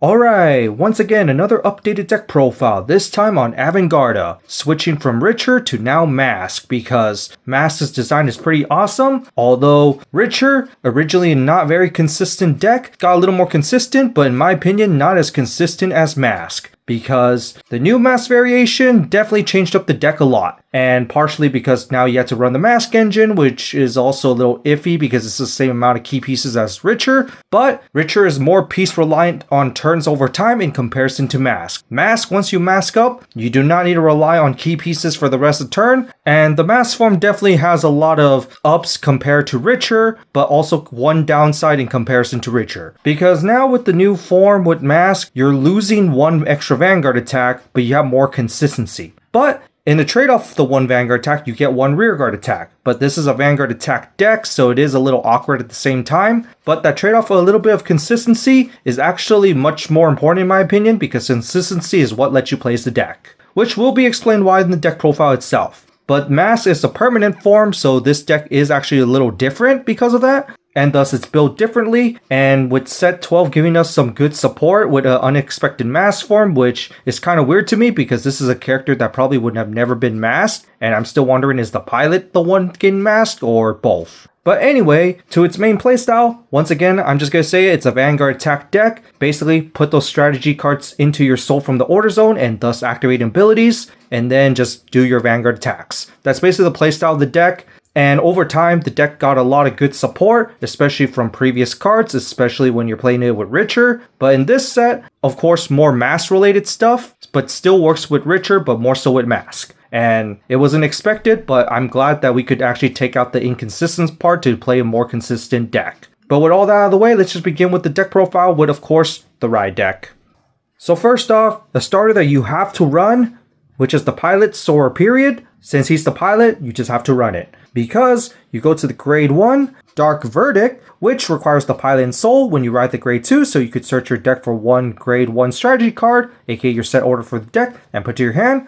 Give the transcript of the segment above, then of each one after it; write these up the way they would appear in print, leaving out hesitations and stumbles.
Alright, once again another updated deck profile, this time on Avantgarda, switching from Ritcher to now Masque, because Masque's design is pretty awesome, although Ritcher, originally a not very consistent deck, got a little more consistent, but in my opinion not as consistent as Masque. Because the new Masque variation definitely changed up the deck a lot. And partially because now you have to run the Masque engine, which is also a little iffy because it's the same amount of key pieces as Ritcher. But Ritcher is more piece reliant on turns over time in comparison to Masque. Masque, once you mask up, you do not need to rely on key pieces for the rest of the turn. And the Masque form definitely has a lot of ups compared to Ritcher, but also one downside in comparison to Ritcher. Because now with the new form with Masque, you're losing one extra Vanguard attack, but you have more consistency. But in the trade-off of the one Vanguard attack, you get one rearguard attack. But this is a Vanguard attack deck, so it is a little awkward at the same time. But that trade-off of a little bit of consistency is actually much more important in my opinion, because consistency is what lets you place the deck, which will be explained why in the deck profile itself. But Masque is a permanent form, so this deck is actually a little different because of that. And thus it's built differently, and with set 12 giving us some good support with an unexpected Masque form, which is kind of weird to me because this is a character that probably would have never been masked, and I'm still wondering, is the pilot the one getting masked or both? But anyway, to its main playstyle, once again, I'm just going to say it's a Vanguard attack deck. Basically, put those strategy cards into your soul from the order zone and thus activate abilities, and then just do your Vanguard attacks. That's basically the playstyle of the deck. And over time, the deck got a lot of good support, especially from previous cards, especially when you're playing it with Ritcher. But in this set, of course, more Masque related stuff, but still works with Ritcher, but more so with Masque. And it wasn't expected, but I'm glad that we could actually take out the inconsistent part to play a more consistent deck. But with all that out of the way, let's just begin with the deck profile with, of course, the Ride deck. So first off, the starter that you have to run, which is the pilot Sora period. Since he's the pilot, you just have to run it. Because you go to the grade 1, Dark Verdict, which requires the pilot and soul when you ride the grade 2, so you could search your deck for one grade 1 strategy card, aka your set order for the deck, and put to your hand.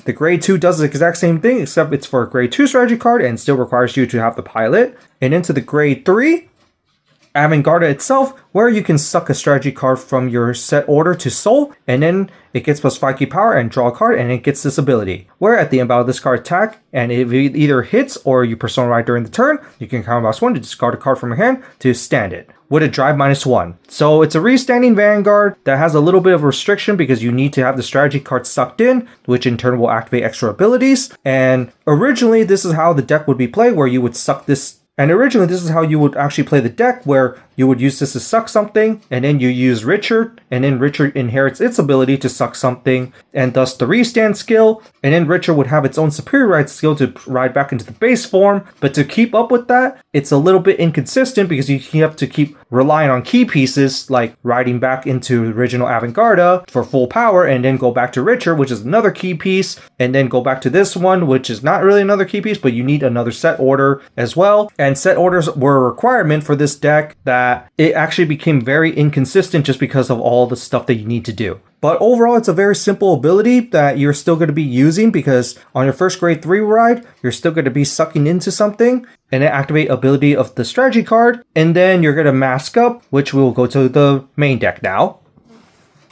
The grade 2 does the exact same thing, except it's for a grade 2 strategy card and still requires you to have the pilot. And into the grade 3, Avantgarda itself, where you can suck a strategy card from your set order to soul, and then it gets plus 5 key power and draw a card, and it gets this ability, where at the end of this card attack, and if it either hits or you persona ride during the turn, you can counterblast 1 to discard a card from your hand to stand it, with a drive -1. So it's a restanding Vanguard that has a little bit of restriction because you need to have the strategy card sucked in, which in turn will activate extra abilities. And originally this is how the deck would be played, where you would suck this. And originally this is how you would actually play the deck, where you would use this to suck something, and then you use Ritcher, and then Ritcher inherits its ability to suck something, and thus the restand skill, and then Ritcher would have its own superior ride skill to ride back into the base form. But to keep up with that, it's a little bit inconsistent because you have to keep relying on key pieces, like riding back into original Avantgarda for full power, and then go back to Ritcher, which is another key piece, and then go back to this one, which is not really another key piece, but you need another set order as well. And set orders were a requirement for this deck that it actually became very inconsistent just because of all the stuff that you need to do. But overall, it's a very simple ability that you're still going to be using, because on your first grade 3 ride, you're still going to be sucking into something and then activate ability of the strategy card, and then you're going to mask up, which will go to the main deck now.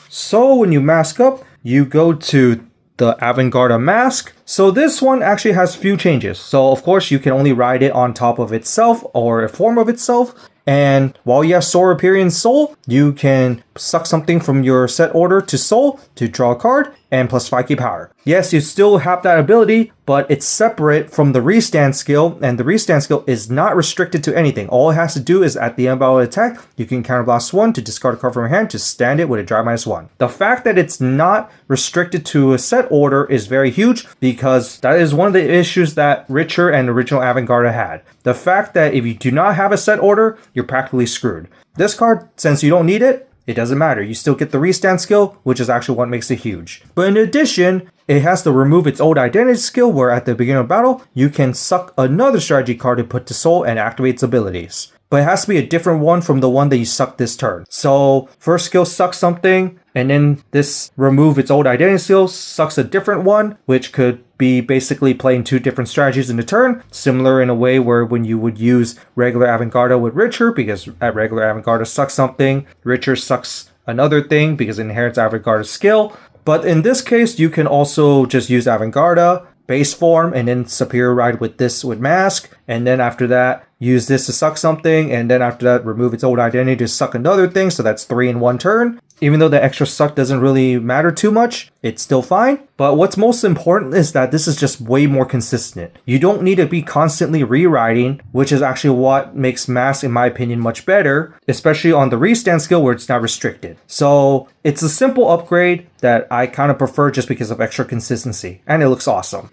So when you mask up, you go to the Avantgarda Masque. So this one actually has few changes. So of course you can only ride it on top of itself or a form of itself. And while you have Sora Period Soul, you can suck something from your set order to soul to draw a card and plus 5 key power. Yes, you still have that ability, but it's separate from the restand skill, and the restand skill is not restricted to anything. All it has to do is at the end of an attack, you can counterblast 1 to discard a card from your hand to stand it with a drive -1. The fact that it's not restricted to a set order is very huge, because that is one of the issues that Ritcher and original Avantgarda had. The fact that if you do not have a set order, you're practically screwed. This card, since you don't need it, it doesn't matter. You still get the restand skill, which is actually what makes it huge. But in addition, it has to remove its old identity skill, where at the beginning of battle, you can suck another strategy card to put to soul and activate its abilities. But it has to be a different one from the one that you sucked this turn. So first skill sucks something, and then this remove its old identity skill sucks a different one, which could be basically playing two different strategies in a turn, similar in a way where when you would use regular Avantgarda with Ritcher, because at regular Avantgarda sucks something, Ritcher sucks another thing because it inherits Avantgarda's skill. But in this case, you can also just use Avantgarda, base form, and then superior ride with this with Masque. And then after that, use this to suck something. And then after that, remove its old identity to suck another thing. So that's 3 in 1 turn. Even though the extra suck doesn't really matter too much, it's still fine. But what's most important is that this is just way more consistent. You don't need to be constantly rewriting, which is actually what makes Masque, in my opinion, much better, especially on the restand skill where it's not restricted. So it's a simple upgrade that I kind of prefer just because of extra consistency, and it looks awesome.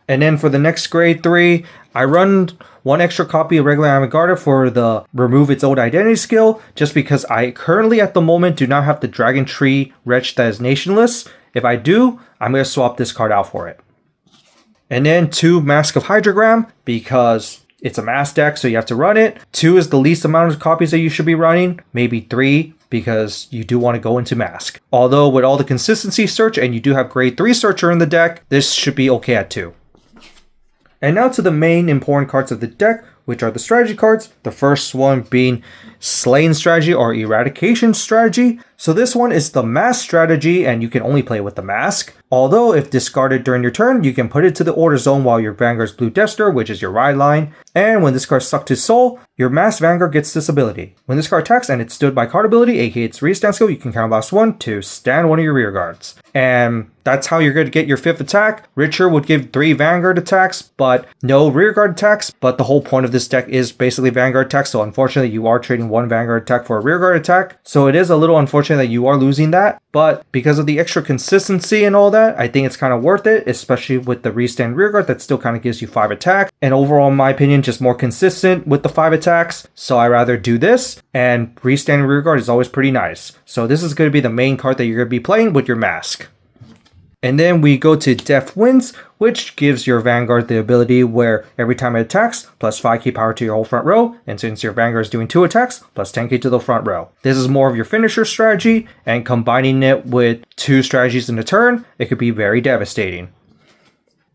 And then for the next grade 3, I run 1 extra copy of regular Avantgarda for the remove its old identity skill, just because I currently at the moment do not have the Dragon Tree Wretch that is nationless. If I do, I'm going to swap this card out for it. And then 2 Masque of Hydrogram, because it's a mass deck, so you have to run it. 2 is the least amount of copies that you should be running, maybe 3, because you do want to go into Masque. Although with all the consistency search and you do have grade 3 searcher in the deck, this should be okay at 2. And now to the main important cards of the deck, which are the strategy cards. The first one being Slaying Strategy or Eradication Strategy. So this one is the Masque strategy, and you can only play with the Masque. Although if discarded during your turn, you can put it to the order zone while your Vanguard's Blue Death Star, which is your ride line. And when this card sucked to soul, your Masque Vanguard gets this ability. When this card attacks and it's stood by card ability, aka its restand skill, you can counterblast 1 to stand one of your rear guards. And that's how you're going to get your 5th attack. Ritcher would give 3 Vanguard attacks, but no rear guard attacks. But the whole point of this deck is basically Vanguard attacks, so unfortunately you are trading 1 Vanguard attack for a rear guard attack. So it is a little unfortunate that you are losing that, but because of the extra consistency and all that, I think it's kind of worth it, especially with the restand rear guard that still kind of gives you 5 attacks. And overall, in my opinion, just more consistent with the 5 attacks. So I rather do this, and restand rear guard is always pretty nice. So this is going to be the main card that you're going to be playing with your Masque. And then we go to Death Winds, which gives your Vanguard the ability where every time it attacks, plus 5k power to your whole front row, and since your Vanguard is doing 2 attacks, plus 10k to the front row. This is more of your finisher strategy, and combining it with 2 strategies in a turn, it could be very devastating.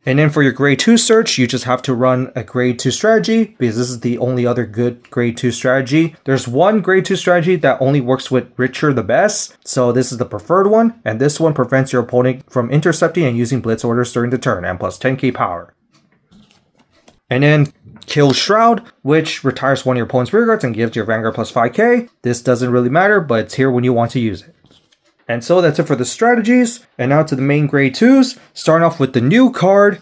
And then for your grade 2 search, you just have to run a grade 2 strategy, because this is the only other good grade 2 strategy. There's one grade 2 strategy that only works with Ritcher the best, so this is the preferred one, and this one prevents your opponent from intercepting and using blitz orders during the turn, and plus 10k power. And then Kill Shroud, which retires one of your opponent's rear guards and gives your Vanguard plus 5k. This doesn't really matter, but it's here when you want to use it. And so that's it for the strategies. And now to the main grade 2s, starting off with the new card,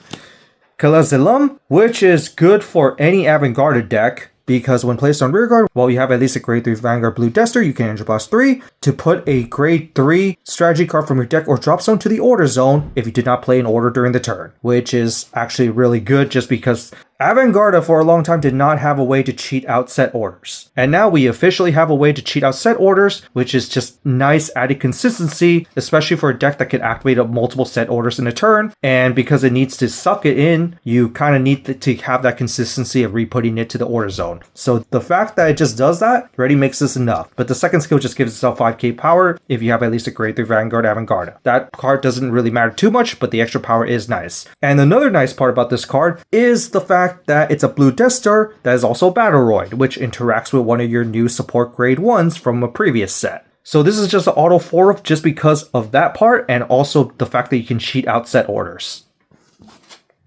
Kalazilum, which is good for any Avantgarda deck, because when placed on rearguard, while you have at least a grade 3 Vanguard Blue Death Star, you can enter plus 3 to put a grade 3 strategy card from your deck or drop zone to the order zone if you did not play an order during the turn, which is actually really good just because Avantgarda for a long time did not have a way to cheat out set orders. And now we officially have a way to cheat out set orders, which is just nice added consistency, especially for a deck that can activate up multiple set orders in a turn. And because it needs to suck it in, you kind of need to have that consistency of re-putting it to the order zone. So the fact that it just does that already makes this enough. But the second skill just gives itself 5k power if you have at least a grade 3 Vanguard Avantgarda. That card doesn't really matter too much, but the extra power is nice. And another nice part about this card is the fact that it's a Blue Death Star that is also Battleroid, which interacts with one of your new support grade 1s from a previous set. So this is just an auto 4-up just because of that part, and also the fact that you can cheat out set orders.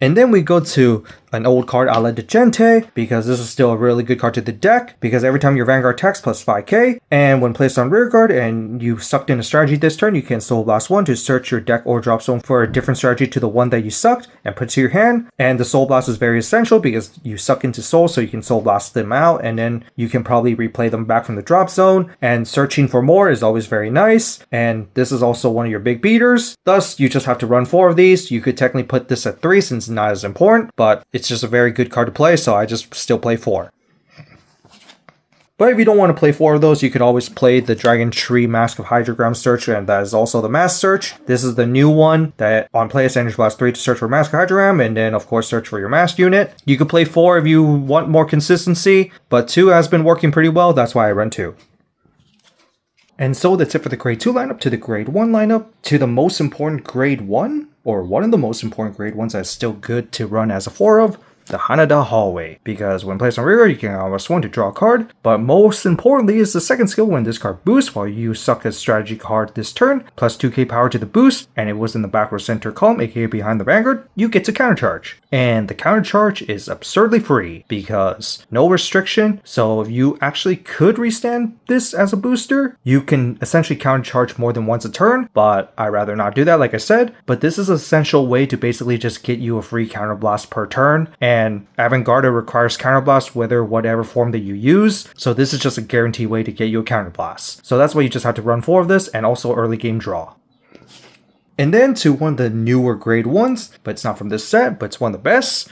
And then we go to an old card a la Degente, because this is still a really good card to the deck, because every time your Vanguard attacks plus 5k, and when placed on rearguard and you sucked in a strategy this turn, you can Soul Blast 1 to search your deck or drop zone for a different strategy to the one that you sucked and put to your hand. And the Soul Blast is very essential because you suck into Soul, so you can Soul Blast them out, and then you can probably replay them back from the drop zone. And searching for more is always very nice, and this is also one of your big beaters. Thus, you just have to run 4 of these. You could technically put this at 3 since it's not as important, but it's just a very good card to play, so I just still play 4. But if you don't want to play 4 of those, you could always play the Dragon Tree Masque of Hydrogram Search, and that is also the Masque Search. This is the new one that on play is Energy Blast 3 to search for Masque of Hydrogram, and then of course search for your Masque unit. You could play 4 if you want more consistency, but 2 has been working pretty well, that's why I run 2. And so that's it for the grade 2 lineup. To the grade 1 lineup, to the most important grade 1, or one of the most important grade 1s that's still good to run as a 4 of, the Hanada Hallway, because when placed on rearguard, you can almost one to draw a card, but most importantly is the second skill. When this card boosts while you suck a strategy card this turn, plus 2k power to the boost, and it was in the backward center column, aka behind the Vanguard, you get to countercharge. And the countercharge is absurdly free, because no restriction, so if you actually could restand this as a booster, you can essentially countercharge more than once a turn, but I'd rather not do that like I said, but this is an essential way to basically just get you a free counterblast per turn, and Avantgarda requires counterblast whatever form that you use, so this is just a guaranteed way to get you a counterblast. So that's why you just have to run 4 of this, and also early game draw. And then to one of the newer grade 1s, but it's not from this set, but it's one of the best,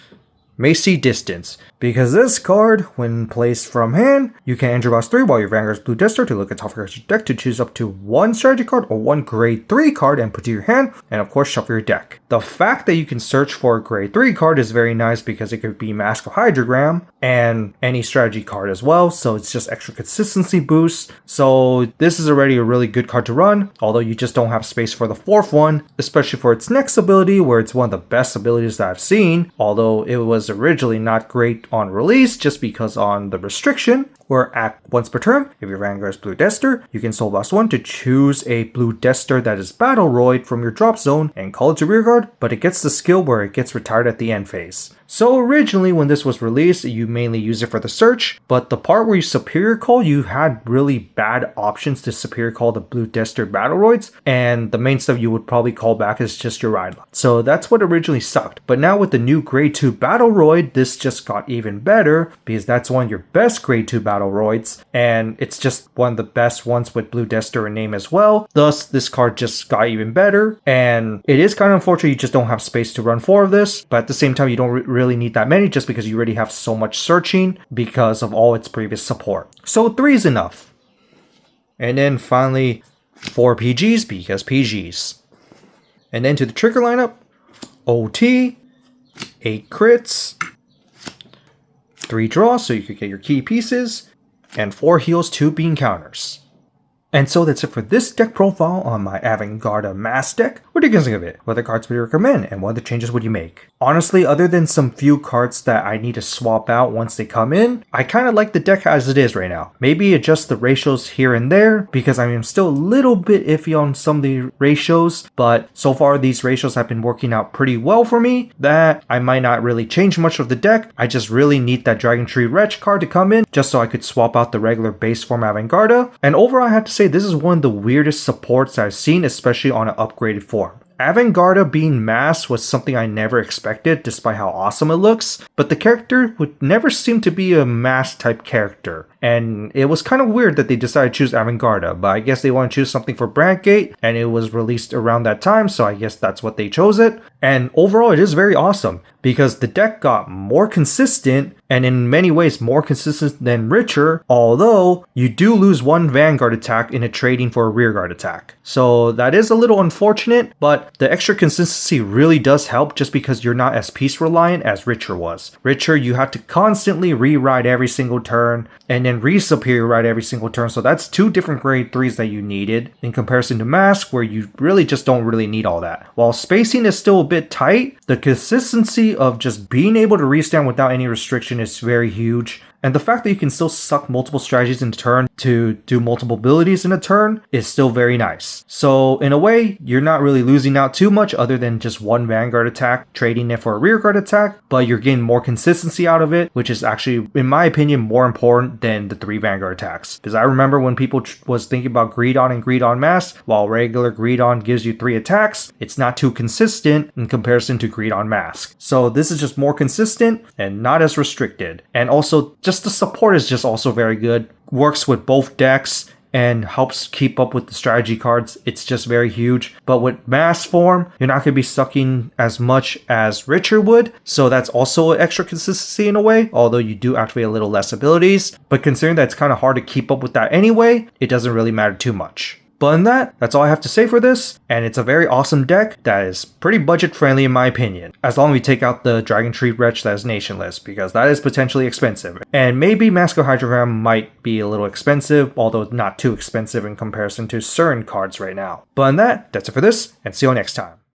Masque Distance. Because this card, when placed from hand, you can enter boss 3 while your Vanguard's blue Dester to look at top of your deck to choose up to 1 strategy card or 1 grade 3 card and put to your hand, and of course shuffle your deck. The fact that you can search for a grade 3 card is very nice because it could be Masque of Hydrogram and any strategy card as well, so it's just extra consistency boost. So this is already a really good card to run, although you just don't have space for the 4th one, especially for its next ability where it's one of the best abilities that I've seen, although it was originally not great on release just because on the restriction, where at once per turn, if your Vanguard's blue Dester, you can soul blast 1 to choose a blue Dester that is Battleroid from your drop zone and call it to rearguard, but it gets the skill where it gets retired at the end phase. So originally when this was released, you mainly use it for the search, but the part where you superior call, you had really bad options to superior call the blue Dester Battleroids, and the main stuff you would probably call back is just your ride line. So that's what originally sucked, but now with the new grade 2 Battleroid, this just got even better because that's one of your best grade 2 Battleroids, and it's just one of the best ones with blue Dester in name as well. Thus, this card just got even better, and it is kind of unfortunate you just don't have space to run 4 of this, but at the same time you don't really need that many just because you already have so much searching because of all its previous support. So 3 is enough. And then finally 4 PGs because PGs. And then to the trigger lineup, OT, 8 crits, 3 draws so you could get your key pieces, and 4 heals, 2 being counters. And so that's it for this deck profile on my Avantgarda Masque deck. What do you guys think of it? What other cards would you recommend, and what other changes would you make? Honestly, other than some few cards that I need to swap out once they come in, I kind of like the deck as it is right now. Maybe adjust the ratios here and there, because I'm still a little bit iffy on some of the ratios, but so far these ratios have been working out pretty well for me, that I might not really change much of the deck. I just really need that Dragon Tree Wretch card to come in, just so I could swap out the regular base form Avantgarda. And overall, I have to say this is one of the weirdest supports I've seen, especially on an upgraded form. Avantgarda being Masque was something I never expected despite how awesome it looks, but the character would never seem to be a Masque type character. And it was kind of weird that they decided to choose Avantgarda, but I guess they want to choose something for Brandgate, and it was released around that time, so I guess that's what they chose it. And overall, it is very awesome, because the deck got more consistent, and in many ways more consistent than Ritcher, although you do lose 1 Vanguard attack in a trading for a rearguard attack. So that is a little unfortunate, but the extra consistency really does help just because you're not as piece reliant as Ritcher was. Ritcher, you had to constantly re-ride every single turn, and then re-superior ride every single turn, so that's 2 different grade 3s that you needed, in comparison to Masque, where you really just don't really need all that. While spacing is still a bit tight, the consistency of just being able to restand without any restriction is very huge. And the fact that you can still suck multiple strategies in a turn to do multiple abilities in a turn is still very nice. So in a way, you're not really losing out too much other than just 1 Vanguard attack, trading it for a rearguard attack, but you're getting more consistency out of it, which is actually, in my opinion, more important than the 3 Vanguard attacks. Because I remember when people was thinking about Greed On and Greed On Masque, while regular Greed On gives you 3 attacks, it's not too consistent in comparison to Greed On Masque. So this is just more consistent and not as restricted. And also, just the support is just also very good. Works with both decks and helps keep up with the strategy cards. It's just very huge. But with Masque form, you're not going to be sucking as much as Ritcher would, so that's also an extra consistency in a way, although you do activate a little less abilities. But considering that it's kind of hard to keep up with that anyway, it doesn't really matter too much. But in that's all I have to say for this, and it's a very awesome deck that is pretty budget friendly in my opinion, as long as we take out the Dragon Tree Wretch that is nationless, because that is potentially expensive. And maybe Masque of Hydrogram might be a little expensive, although not too expensive in comparison to certain cards right now. But in that's it for this, and see you all next time.